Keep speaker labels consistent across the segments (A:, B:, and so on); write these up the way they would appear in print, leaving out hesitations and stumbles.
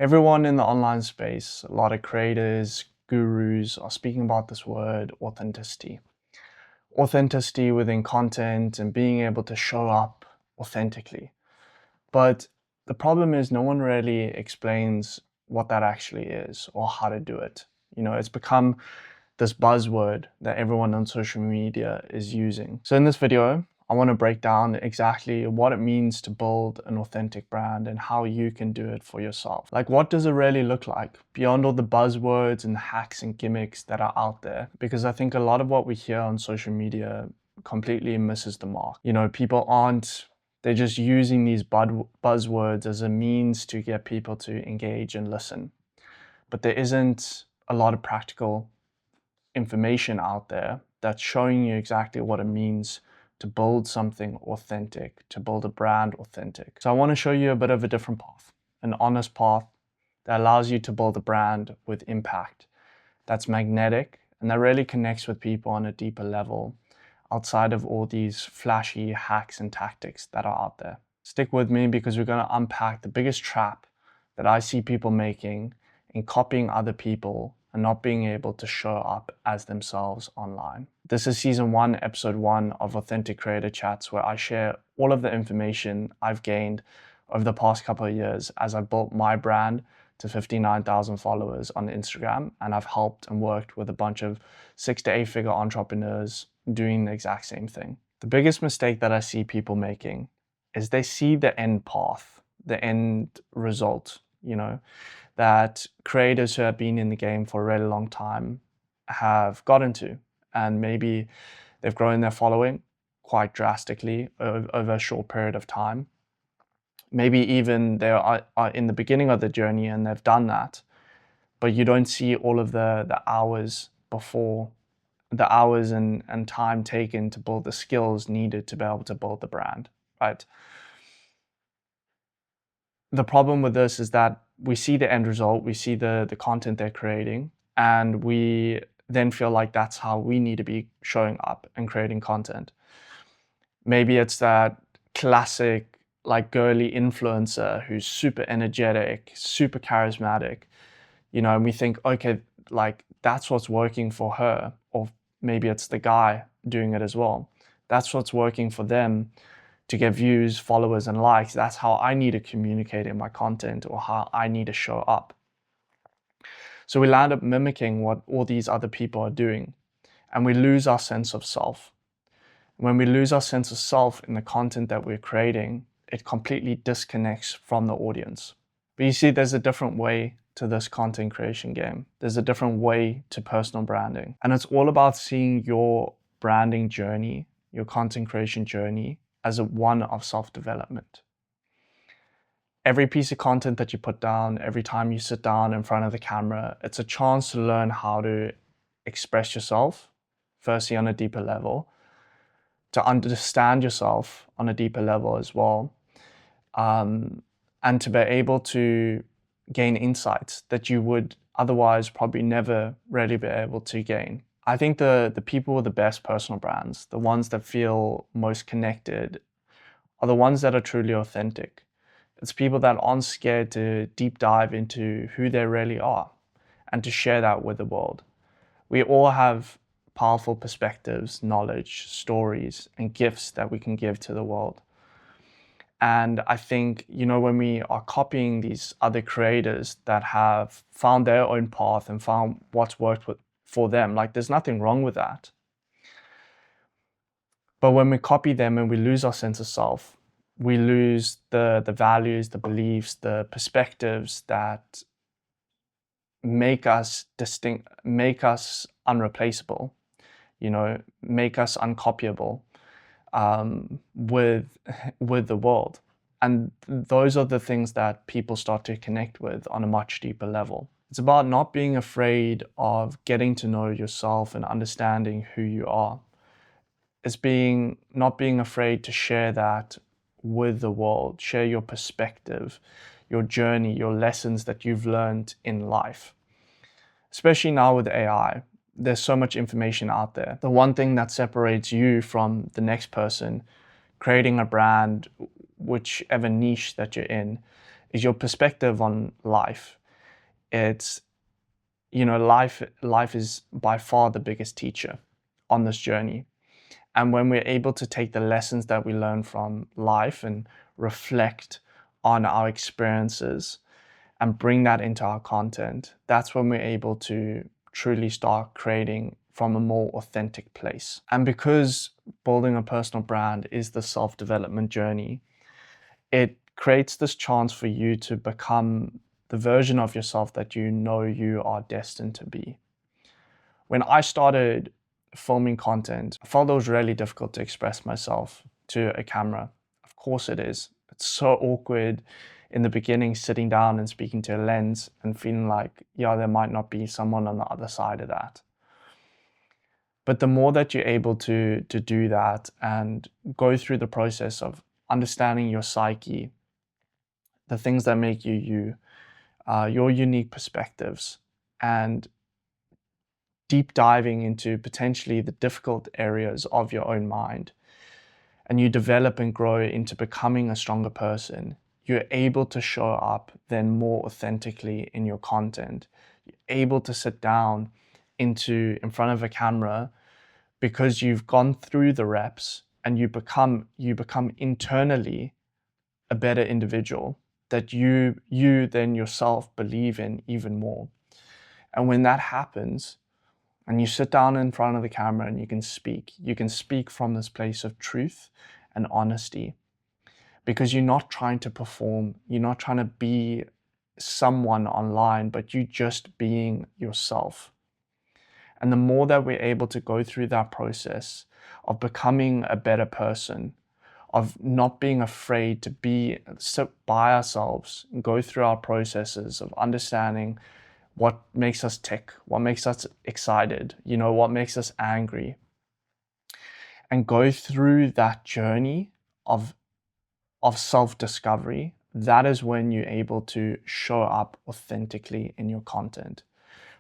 A: Everyone in the online space, a lot of creators, gurus are speaking about this word authenticity. Authenticity within content and being able to show up authentically. But the problem is no one really explains what that actually is or how to do it. It's become this buzzword that everyone on social media is using. So in this video, I want to break down exactly what it means to build an authentic brand and how you can do it for yourself. Like, what does it really look like beyond all the buzzwords and hacks and gimmicks that are out there? Because I think a lot of what we hear on social media completely misses the mark. They're just using these buzzwords as a means to get people to engage and listen. But there isn't a lot of practical information out there that's showing you exactly what it means to build something authentic, to build a brand authentic. So I want to show you a bit of a different path, an honest path that allows you to build a brand with impact, that's magnetic, and that really connects with people on a deeper level outside of all these flashy hacks and tactics that are out there. Stick with me because we're going to unpack the biggest trap that I see people making in copying other people and not being able to show up as themselves online. This is season 1, episode 1 of Authentic Creator Chats, where I share all of the information I've gained over the past couple of years as I built my brand to 59,000 followers on Instagram, and I've helped and worked with a bunch of 6 to 8 figure entrepreneurs doing the exact same thing. The biggest mistake that I see people making is they see the end path, the end result, that creators who have been in the game for a really long time have gotten to. And maybe they've grown their following quite drastically over a short period of time. Maybe even they are in the beginning of the journey and they've done that, but you don't see all of the hours before, the hours and time taken to build the skills needed to be able to build the brand, right? The problem with this is that we see the end result, we see the content they're creating, and we then feel like that's how we need to be showing up and creating content. Maybe it's that classic like girly influencer who's super energetic, super charismatic, and we think, okay, like that's what's working for her. Or maybe it's the guy doing it as well. That's what's working for them to get views, followers, and likes. That's how I need to communicate in my content or how I need to show up. So we land up mimicking what all these other people are doing, and we lose our sense of self. When we lose our sense of self in the content that we're creating, it completely disconnects from the audience. But you see, there's a different way to this content creation game. There's a different way to personal branding. And it's all about seeing your branding journey, your content creation journey, as one of self-development. Every piece of content that you put down, every time you sit down in front of the camera, it's a chance to learn how to express yourself, firstly on a deeper level, to understand yourself on a deeper level as well, and to be able to gain insights that you would otherwise probably never really be able to gain. I think the people with the best personal brands, the ones that feel most connected, are the ones that are truly authentic. It's people that aren't scared to deep dive into who they really are and to share that with the world. We all have powerful perspectives, knowledge, stories, and gifts that we can give to the world. And I think, when we are copying these other creators that have found their own path and found what's worked for them, like there's nothing wrong with that. But when we copy them and we lose our sense of self, we lose the values, the beliefs, the perspectives that make us distinct, make us unreplaceable, make us uncopyable with the world. And those are the things that people start to connect with on a much deeper level. It's about not being afraid of getting to know yourself and understanding who you are. It's not being afraid to share that with the world, share your perspective, your journey, your lessons that you've learned in life. Especially now with AI, there's so much information out there. The one thing that separates you from the next person creating a brand, whichever niche that you're in, is your perspective on life. It's, life is by far the biggest teacher on this journey. And when we're able to take the lessons that we learn from life and reflect on our experiences and bring that into our content, that's when we're able to truly start creating from a more authentic place. And because building a personal brand is the self-development journey, it creates this chance for you to become the version of yourself that you know you are destined to be. When I started filming content, I felt it was really difficult to express myself to a camera. Of course it is. It's so awkward in the beginning, sitting down and speaking to a lens and feeling like, yeah, there might not be someone on the other side of that. But the more that you're able to do that and go through the process of understanding your psyche, the things that make you you, your unique perspectives, and deep diving into potentially the difficult areas of your own mind, and you develop and grow into becoming a stronger person, you're able to show up then more authentically in your content. You're able to sit down in front of a camera because you've gone through the reps and you become internally a better individual that you then yourself believe in even more. And when that happens, and you sit down in front of the camera and you can speak from this place of truth and honesty, because you're not trying to perform, you're not trying to be someone online, but you just being yourself. And the more that we're able to go through that process of becoming a better person, of not being afraid to sit by ourselves and go through our processes of understanding what makes us tick, what makes us excited, what makes us angry, and go through that journey of self-discovery, that is when you're able to show up authentically in your content.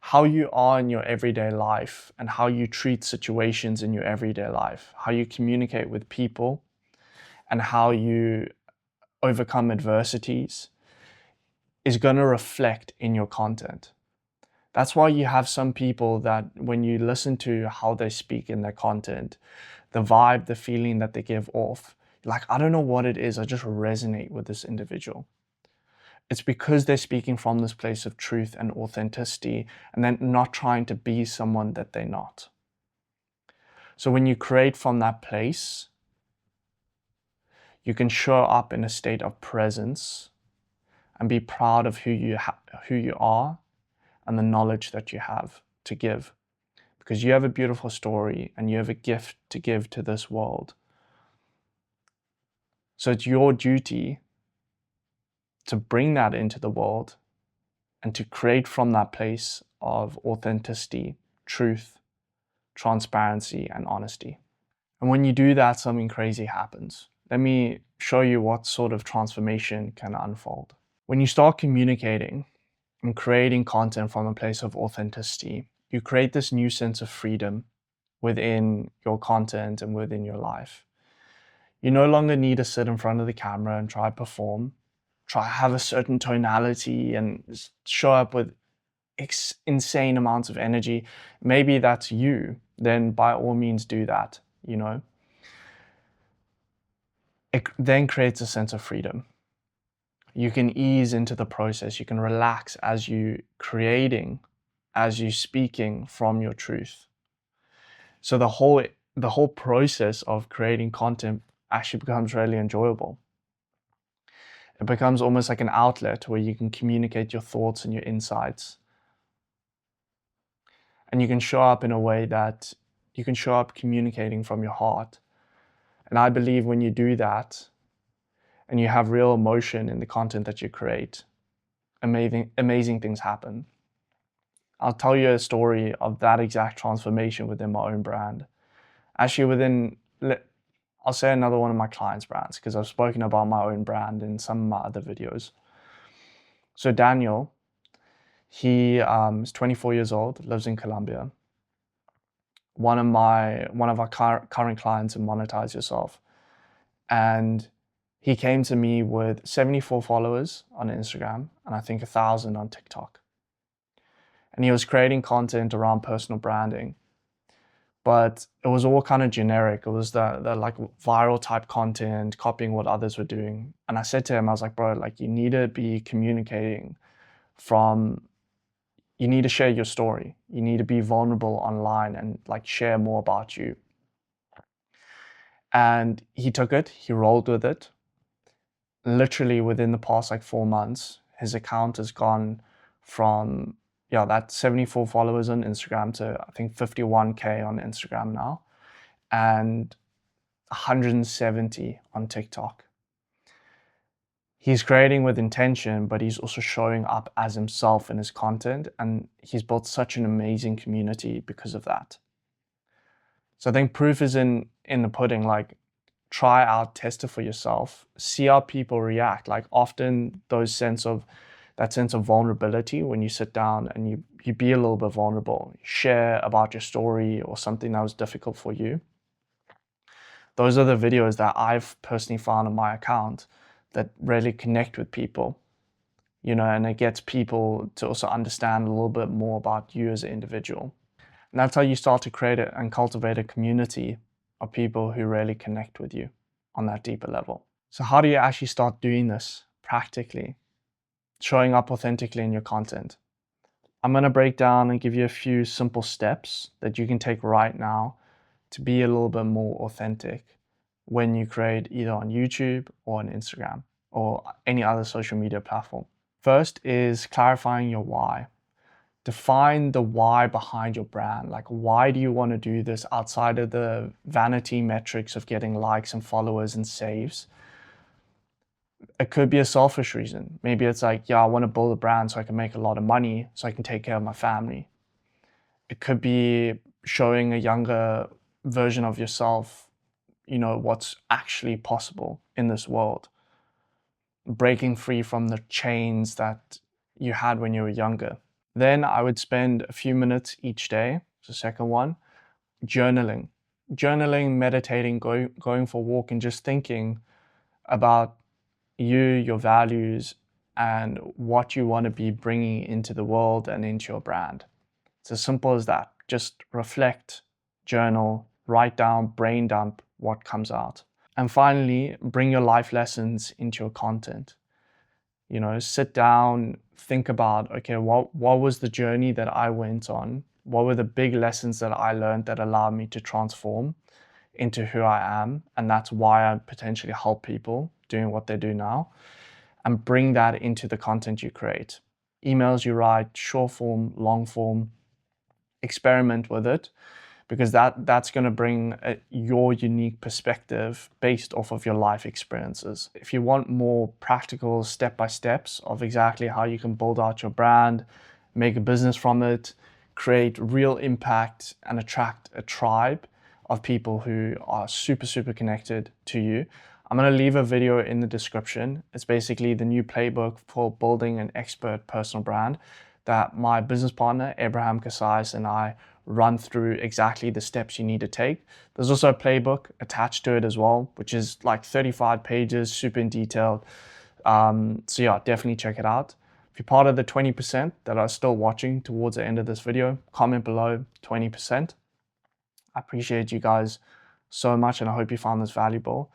A: How you are in your everyday life and how you treat situations in your everyday life, how you communicate with people, and how you overcome adversities is going to reflect in your content. That's why you have some people that when you listen to how they speak in their content, the vibe, the feeling that they give off, you're like, I don't know what it is, I just resonate with this individual. It's because they're speaking from this place of truth and authenticity, and then not trying to be someone that they're not. So when you create from that place, you can show up in a state of presence and be proud of who you are and the knowledge that you have to give. Because you have a beautiful story and you have a gift to give to this world. So it's your duty to bring that into the world and to create from that place of authenticity, truth, transparency, and honesty. And when you do that, something crazy happens. Let me show you what sort of transformation can unfold. When you start communicating and creating content from a place of authenticity, you create this new sense of freedom within your content and within your life. You no longer need to sit in front of the camera and try to perform, try to have a certain tonality and show up with insane amounts of energy. Maybe that's you, then by all means do that, It then creates a sense of freedom. You can ease into the process, you can relax as you creating, as you speaking from your truth. So the whole process of creating content actually becomes really enjoyable. It becomes almost like an outlet where you can communicate your thoughts and your insights. And you can show up in a way that you can show up communicating from your heart. And I believe when you do that and you have real emotion in the content that you create, amazing things happen. I'll tell you a story of that exact transformation within my own brand. Actually, I'll say another one of my clients' brands, because I've spoken about my own brand in some of my other videos. So Daniel, he is 24 years old, lives in Colombia. One of our current clients in Monetize Yourself. And He came to me with 74 followers on Instagram and I think 1,000 on TikTok. And he was creating content around personal branding, but it was all kind of generic. It was the like viral type content, copying what others were doing. And I said to him, I was like, bro, like you need to be communicating you need to share your story. You need to be vulnerable online and like share more about you. And he took it, he rolled with it. Literally within the past like 4 months, his account has gone from that 74 followers on Instagram to I think 51K on Instagram now, and 170 on TikTok. He's creating with intention, but he's also showing up as himself in his content, and he's built such an amazing community because of that. So I think proof is in the pudding. Like, try out, test it for yourself, see how people react. Like, often that sense of vulnerability, when you sit down and you be a little bit vulnerable, share about your story or something that was difficult for you. Those are the videos that I've personally found on my account that really connect with people, and it gets people to also understand a little bit more about you as an individual. And that's how you start to create and cultivate a community of people who really connect with you on that deeper level. So how do you actually start doing this practically? Showing up authentically in your content. I'm going to break down and give you a few simple steps that you can take right now to be a little bit more authentic when you create either on YouTube or on Instagram or any other social media platform. First is clarifying your why. Define the why behind your brand. Like, why do you want to do this outside of the vanity metrics of getting likes and followers and saves? It could be a selfish reason. Maybe it's like, I want to build a brand so I can make a lot of money so I can take care of my family. It could be showing a younger version of yourself, what's actually possible in this world. Breaking free from the chains that you had when you were younger. Then I would spend a few minutes each day, the second one, journaling. Journaling, meditating, going for a walk and just thinking about you, your values, and what you want to be bringing into the world and into your brand. It's as simple as that. Just reflect, journal, write down, brain dump what comes out. And finally, bring your life lessons into your content. Sit down, think about, okay, what was the journey that I went on? What were the big lessons that I learned that allowed me to transform into who I am? And that's why I potentially help people doing what they do now. And bring that into the content you create. Emails you write, short form, long form, experiment with it, because that's going to bring your unique perspective based off of your life experiences. If you want more practical step-by-steps of exactly how you can build out your brand, make a business from it, create real impact, and attract a tribe of people who are super, super connected to you, I'm going to leave a video in the description. It's basically the new playbook for building an expert personal brand that my business partner, Abraham Casais, and I run through exactly the steps you need to take. There's also a playbook attached to it as well, which is like 35 pages, super in detailed. So yeah, definitely check it out. If you're part of the 20% that are still watching towards the end of this video, comment below 20%. I appreciate you guys so much and I hope you found this valuable.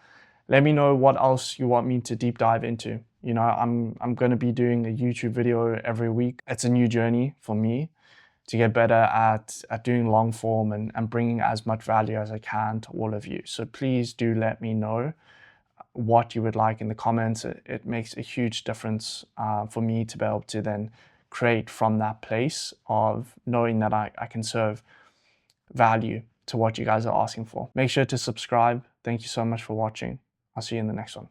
A: Let me know what else you want me to deep dive into. I'm going to be doing a YouTube video every week. It's a new journey for me to get better at doing long form and bringing as much value as I can to all of you. So please do let me know what you would like in the comments. It makes a huge difference for me to be able to then create from that place of knowing that I can serve value to what you guys are asking for. Make sure to subscribe. Thank you so much for watching. I'll see you in the next one.